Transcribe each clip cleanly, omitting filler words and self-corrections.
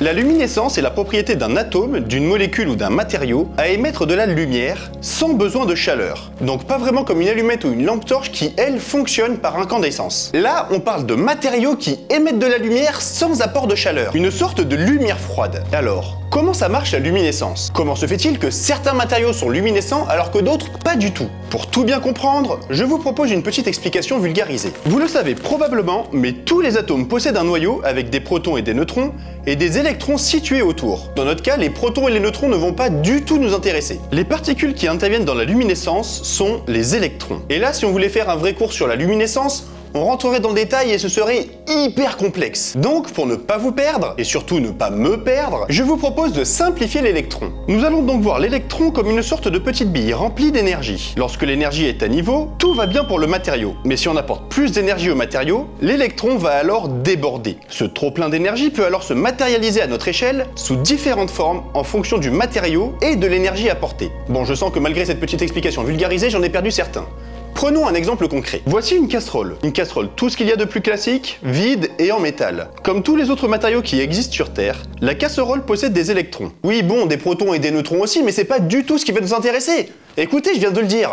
La luminescence est la propriété d'un atome, d'une molécule ou d'un matériau à émettre de la lumière sans besoin de chaleur. Donc pas vraiment comme une allumette ou une lampe torche qui, elle, fonctionne par incandescence. Là, on parle de matériaux qui émettent de la lumière sans apport de chaleur. Une sorte de lumière froide. Alors, comment ça marche la luminescence? Comment se fait-il que certains matériaux sont luminescents alors que d'autres pas du tout? Pour tout bien comprendre, je vous propose une petite explication vulgarisée. Vous le savez probablement, mais tous les atomes possèdent un noyau avec des protons et des neutrons et des électrons situés autour. Dans notre cas, les protons et les neutrons ne vont pas du tout nous intéresser. Les particules qui interviennent dans la luminescence sont les électrons. Et là, si on voulait faire un vrai cours sur la luminescence, on rentrerait dans le détail et ce serait hyper complexe. Donc, pour ne pas vous perdre, et surtout ne pas me perdre, je vous propose de simplifier l'électron. Nous allons donc voir l'électron comme une sorte de petite bille remplie d'énergie. Lorsque l'énergie est à niveau, tout va bien pour le matériau. Mais si on apporte plus d'énergie au matériau, l'électron va alors déborder. Ce trop-plein d'énergie peut alors se matérialiser à notre échelle sous différentes formes en fonction du matériau et de l'énergie apportée. Bon, je sens que malgré cette petite explication vulgarisée, j'en ai perdu certains. Prenons un exemple concret. Voici une casserole. Une casserole, tout ce qu'il y a de plus classique, vide et en métal. Comme tous les autres matériaux qui existent sur Terre, la casserole possède des électrons. Oui, bon, des protons et des neutrons aussi, mais c'est pas du tout ce qui va nous intéresser. Écoutez, je viens de le dire.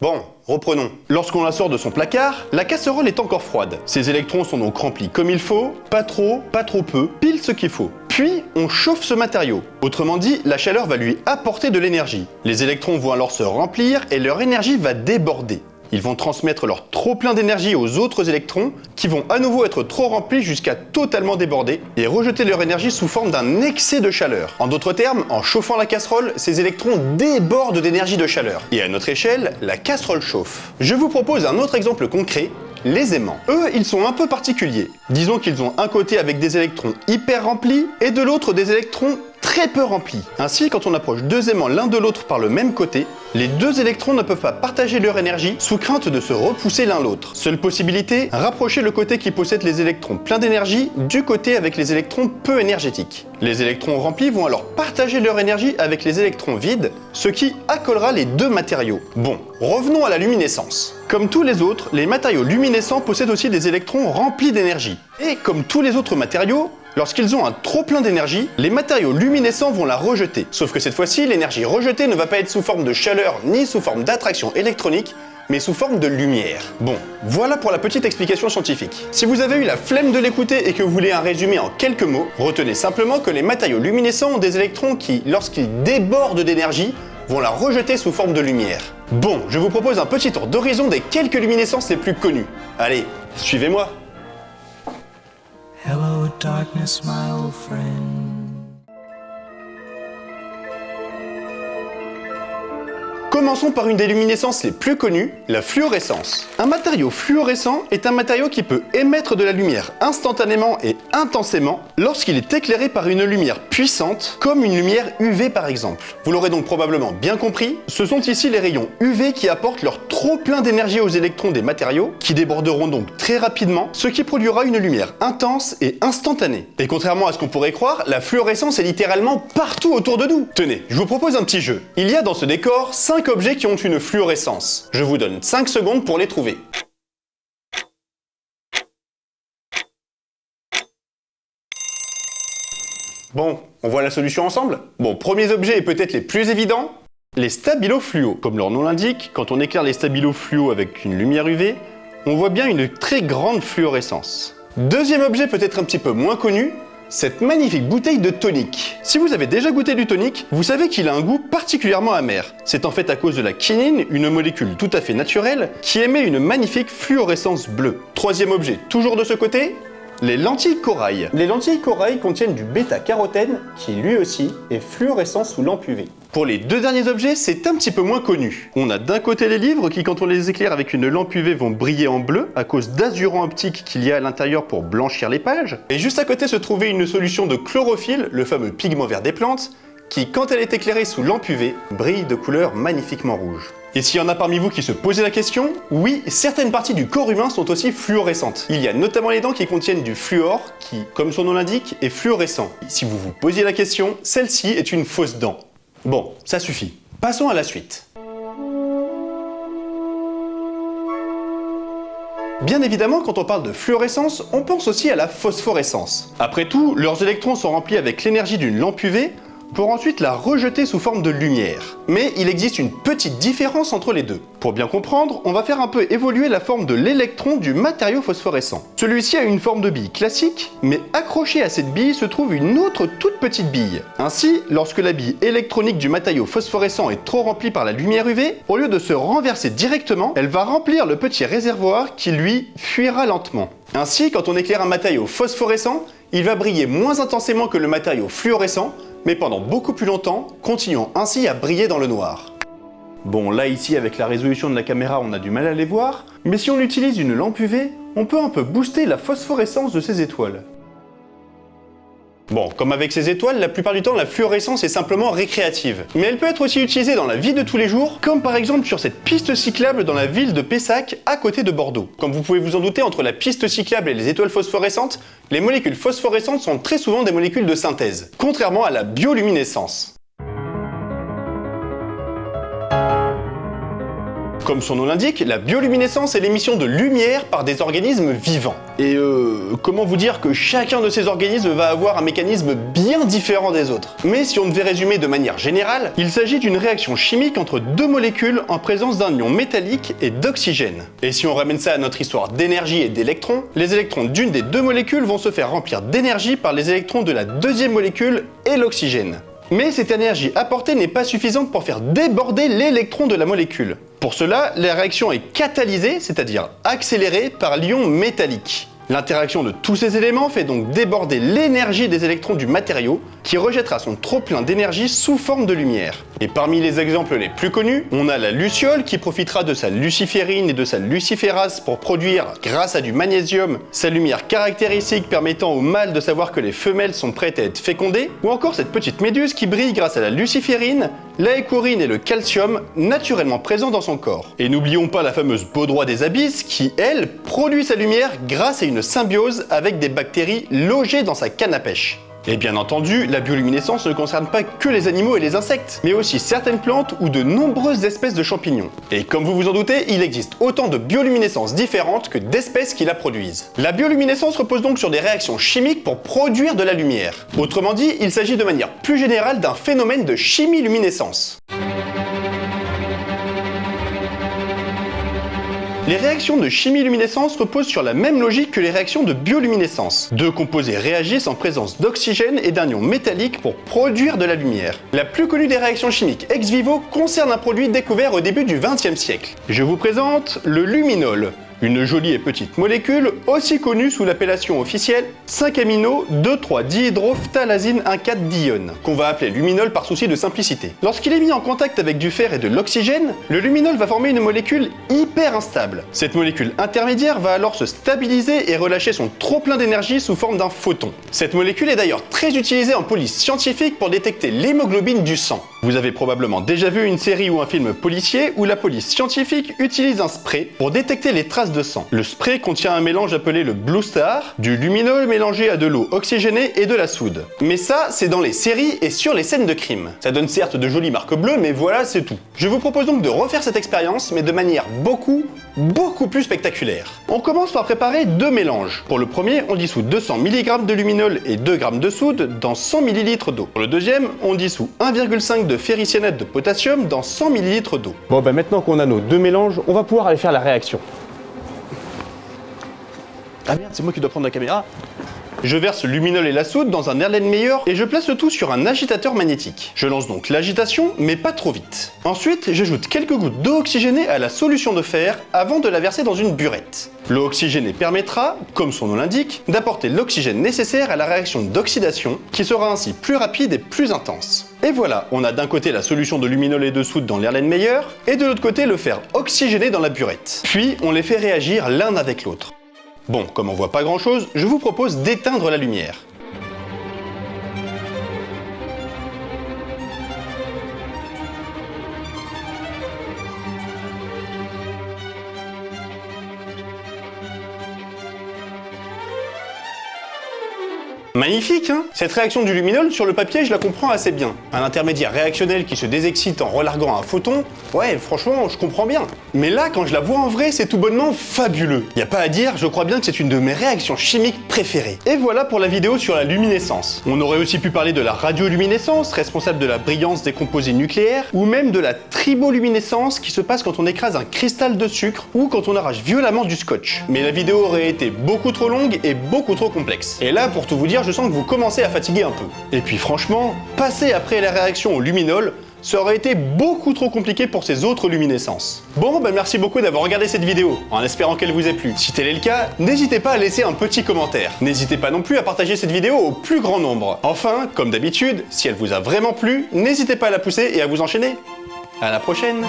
Bon, reprenons. Lorsqu'on la sort de son placard, la casserole est encore froide. Ses électrons sont donc remplis comme il faut, pas trop peu, pile ce qu'il faut. Puis, on chauffe ce matériau. Autrement dit, la chaleur va lui apporter de l'énergie. Les électrons vont alors se remplir et leur énergie va déborder. Ils vont transmettre leur trop plein d'énergie aux autres électrons qui vont à nouveau être trop remplis jusqu'à totalement déborder et rejeter leur énergie sous forme d'un excès de chaleur. En d'autres termes, en chauffant la casserole, ces électrons débordent d'énergie de chaleur. Et à notre échelle, la casserole chauffe. Je vous propose un autre exemple concret. Les aimants. Eux, ils sont un peu particuliers. Disons qu'ils ont un côté avec des électrons hyper remplis et de l'autre des électrons très peu remplis. Ainsi, quand on approche deux aimants l'un de l'autre par le même côté, les deux électrons ne peuvent pas partager leur énergie sous crainte de se repousser l'un l'autre. Seule possibilité, rapprocher le côté qui possède les électrons pleins d'énergie du côté avec les électrons peu énergétiques. Les électrons remplis vont alors partager leur énergie avec les électrons vides, ce qui accolera les deux matériaux. Bon, revenons à la luminescence. Comme tous les autres, les matériaux luminescents possèdent aussi des électrons remplis d'énergie. Et comme tous les autres matériaux, lorsqu'ils ont un trop plein d'énergie, les matériaux luminescents vont la rejeter. Sauf que cette fois-ci, l'énergie rejetée ne va pas être sous forme de chaleur ni sous forme d'attraction électronique, mais sous forme de lumière. Bon, voilà pour la petite explication scientifique. Si vous avez eu la flemme de l'écouter et que vous voulez un résumé en quelques mots, retenez simplement que les matériaux luminescents ont des électrons qui, lorsqu'ils débordent d'énergie, vont la rejeter sous forme de lumière. Bon, je vous propose un petit tour d'horizon des quelques luminescences les plus connues. Allez, suivez-moi. Hello, darkness, my old friend. Commençons par une des luminescences les plus connues, la fluorescence. Un matériau fluorescent est un matériau qui peut émettre de la lumière instantanément et intensément lorsqu'il est éclairé par une lumière puissante, comme une lumière UV par exemple. Vous l'aurez donc probablement bien compris, ce sont ici les rayons UV qui apportent leur trop plein d'énergie aux électrons des matériaux, qui déborderont donc très rapidement, ce qui produira une lumière intense et instantanée. Et contrairement à ce qu'on pourrait croire, la fluorescence est littéralement partout autour de nous. Tenez, je vous propose un petit jeu. Il y a dans ce décor 5 objets qui ont une fluorescence. Je vous donne 5 secondes pour les trouver. Bon, on voit la solution ensemble? Bon, premier objet et peut-être les plus évidents, les stabilos fluo. Comme leur nom l'indique, quand on éclaire les stabilos fluo avec une lumière UV, on voit bien une très grande fluorescence. Deuxième objet peut-être un petit peu moins connu, cette magnifique bouteille de tonique. Si vous avez déjà goûté du tonique, vous savez qu'il a un goût particulièrement amer. C'est en fait à cause de la quinine, une molécule tout à fait naturelle, qui émet une magnifique fluorescence bleue. Troisième objet, toujours de ce côté, les lentilles corail. Les lentilles corail contiennent du bêta-carotène, qui lui aussi est fluorescent sous lampe UV. Pour les deux derniers objets, c'est un petit peu moins connu. On a d'un côté les livres qui, quand on les éclaire avec une lampe UV, vont briller en bleu à cause d'azurant optique qu'il y a à l'intérieur pour blanchir les pages. Et juste à côté se trouvait une solution de chlorophylle, le fameux pigment vert des plantes, qui, quand elle est éclairée sous lampe UV, brille de couleur magnifiquement rouge. Et s'il y en a parmi vous qui se posaient la question, oui, certaines parties du corps humain sont aussi fluorescentes. Il y a notamment les dents qui contiennent du fluor, qui, comme son nom l'indique, est fluorescent. Si vous vous posiez la question, celle-ci est une fausse dent. Bon, ça suffit. Passons à la suite. Bien évidemment, quand on parle de fluorescence, on pense aussi à la phosphorescence. Après tout, leurs électrons sont remplis avec l'énergie d'une lampe UV pour ensuite la rejeter sous forme de lumière. Mais il existe une petite différence entre les deux. Pour bien comprendre, on va faire un peu évoluer la forme de l'électron du matériau phosphorescent. Celui-ci a une forme de bille classique, mais accrochée à cette bille se trouve une autre toute petite bille. Ainsi, lorsque la bille électronique du matériau phosphorescent est trop remplie par la lumière UV, au lieu de se renverser directement, elle va remplir le petit réservoir qui lui fuira lentement. Ainsi, quand on éclaire un matériau phosphorescent, il va briller moins intensément que le matériau fluorescent, mais pendant beaucoup plus longtemps, continuant ainsi à briller dans le noir. Bon, là ici avec la résolution de la caméra on a du mal à les voir, mais si on utilise une lampe UV, on peut un peu booster la phosphorescence de ces étoiles. Bon, comme avec ces étoiles, la plupart du temps la fluorescence est simplement récréative. Mais elle peut être aussi utilisée dans la vie de tous les jours, comme par exemple sur cette piste cyclable dans la ville de Pessac, à côté de Bordeaux. Comme vous pouvez vous en douter, entre la piste cyclable et les étoiles phosphorescentes, les molécules phosphorescentes sont très souvent des molécules de synthèse, contrairement à la bioluminescence. Comme son nom l'indique, la bioluminescence est l'émission de lumière par des organismes vivants. Et comment vous dire que chacun de ces organismes va avoir un mécanisme bien différent des autres. Mais si on devait résumer de manière générale, il s'agit d'une réaction chimique entre deux molécules en présence d'un ion métallique et d'oxygène. Et si on ramène ça à notre histoire d'énergie et d'électrons, les électrons d'une des deux molécules vont se faire remplir d'énergie par les électrons de la deuxième molécule et l'oxygène. Mais cette énergie apportée n'est pas suffisante pour faire déborder l'électron de la molécule. Pour cela, la réaction est catalysée, c'est-à-dire accélérée par l'ion métallique. L'interaction de tous ces éléments fait donc déborder l'énergie des électrons du matériau qui rejettera son trop-plein d'énergie sous forme de lumière. Et parmi les exemples les plus connus, on a la luciole qui profitera de sa luciférine et de sa luciférase pour produire, grâce à du magnésium, sa lumière caractéristique permettant aux mâles de savoir que les femelles sont prêtes à être fécondées, ou encore cette petite méduse qui brille grâce à la luciférine, l'aécorine et le calcium naturellement présents dans son corps. Et n'oublions pas la fameuse baudroie des abysses qui, elle, produit sa lumière grâce à une symbiose avec des bactéries logées dans sa canne à pêche. Et bien entendu, la bioluminescence ne concerne pas que les animaux et les insectes, mais aussi certaines plantes ou de nombreuses espèces de champignons. Et comme vous vous en doutez, il existe autant de bioluminescences différentes que d'espèces qui la produisent. La bioluminescence repose donc sur des réactions chimiques pour produire de la lumière. Autrement dit, il s'agit de manière plus générale d'un phénomène de chimiluminescence. Les réactions de chimiluminescence reposent sur la même logique que les réactions de bioluminescence. Deux composés réagissent en présence d'oxygène et d'un ion métallique pour produire de la lumière. La plus connue des réactions chimiques ex vivo concerne un produit découvert au début du XXe siècle. Je vous présente le luminol. Une jolie et petite molécule, aussi connue sous l'appellation officielle 5-amino-2,3-dihydrophthalazine 1,4-dione, qu'on va appeler luminol par souci de simplicité. Lorsqu'il est mis en contact avec du fer et de l'oxygène, le luminol va former une molécule hyper instable. Cette molécule intermédiaire va alors se stabiliser et relâcher son trop-plein d'énergie sous forme d'un photon. Cette molécule est d'ailleurs très utilisée en police scientifique pour détecter l'hémoglobine du sang. Vous avez probablement déjà vu une série ou un film policier où la police scientifique utilise un spray pour détecter les traces de sang. Le spray contient un mélange appelé le Blue Star, du luminol mélangé à de l'eau oxygénée et de la soude. Mais ça, c'est dans les séries et sur les scènes de crime. Ça donne certes de jolies marques bleues, mais voilà, c'est tout. Je vous propose donc de refaire cette expérience, mais de manière beaucoup plus spectaculaire. On commence par préparer deux mélanges. Pour le premier, on dissout 200 mg de luminol et 2 g de soude dans 100 ml d'eau. Pour le deuxième, on dissout 1,5 de ferricyanate de potassium dans 100 ml d'eau. Bon, maintenant qu'on a nos deux mélanges, on va pouvoir aller faire la réaction. Ah merde, c'est moi qui dois prendre la caméra. Je verse le luminol et la soude dans un Erlenmeyer et je place le tout sur un agitateur magnétique. Je lance donc l'agitation, mais pas trop vite. Ensuite, j'ajoute quelques gouttes d'eau oxygénée à la solution de fer avant de la verser dans une burette. L'eau oxygénée permettra, comme son nom l'indique, d'apporter l'oxygène nécessaire à la réaction d'oxydation, qui sera ainsi plus rapide et plus intense. Et voilà, on a d'un côté la solution de luminol et de soude dans l'Erlenmeyer, et de l'autre côté le fer oxygéné dans la burette. Puis, on les fait réagir l'un avec l'autre. Bon, comme on voit pas grand chose, je vous propose d'éteindre la lumière. Magnifique, hein? Cette réaction du luminol sur le papier, je la comprends assez bien. Un intermédiaire réactionnel qui se désexcite en relarguant un photon, ouais, franchement, je comprends bien. Mais là, quand je la vois en vrai, c'est tout bonnement fabuleux. Y a pas à dire, je crois bien que c'est une de mes réactions chimiques préférées. Et voilà pour la vidéo sur la luminescence. On aurait aussi pu parler de la radioluminescence, responsable de la brillance des composés nucléaires, ou même de la triboluminescence qui se passe quand on écrase un cristal de sucre ou quand on arrache violemment du scotch. Mais la vidéo aurait été beaucoup trop longue et beaucoup trop complexe. Et là, pour tout vous dire, je sens que vous commencez à fatiguer un peu. Et puis franchement, passer après la réaction au luminol, ça aurait été beaucoup trop compliqué pour ces autres luminescences. Bon, merci beaucoup d'avoir regardé cette vidéo, en espérant qu'elle vous ait plu. Si tel est le cas, n'hésitez pas à laisser un petit commentaire. N'hésitez pas non plus à partager cette vidéo au plus grand nombre. Enfin, comme d'habitude, si elle vous a vraiment plu, n'hésitez pas à la pousser et à vous enchaîner. À la prochaine!